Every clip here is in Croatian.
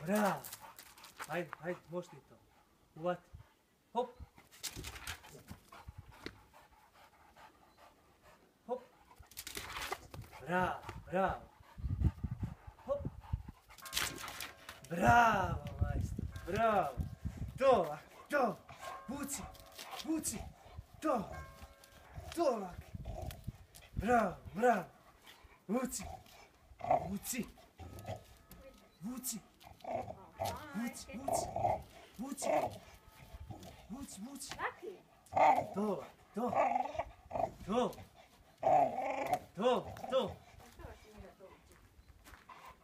Bravo. Hajde, hajde, možeš ti to. Uvati. Hop. Hop. Bravo, bravo. Hop. Bravo, majstor, bravo. To, to. Vuci, vuci. To. To, Laki. Bravo, bravo. Vuci. Vuci. Vuci. Vuci, vuci. Vuci. Vuci, vuci. To, to. To. To, to.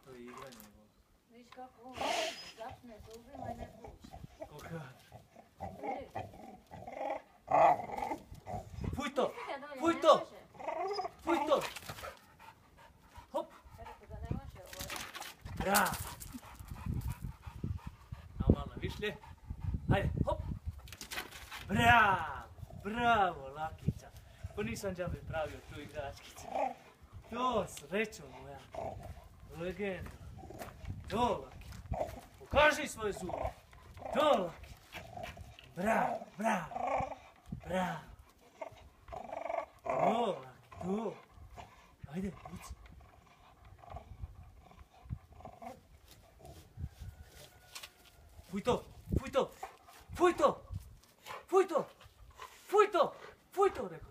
To je igranje. Viš kako on zapne zubima i ne puša. Koga? Fuj to! Fuj to! Fuj to! Hop! Bravo! A malo višlje. Hajde, hop! Bravo! Bravo, Lakića! Pa nisam džabe pravio tu igračkicu. To, srećo moja. Legenda. To, Laki. Pokaži svoje zube. To, Laki. Bravo, bravo. Bravo. To, Laki, to. Ajde, vuci. Fuj to, fuj to, fuj to, fuj to, fuj to, fuj to, rekao.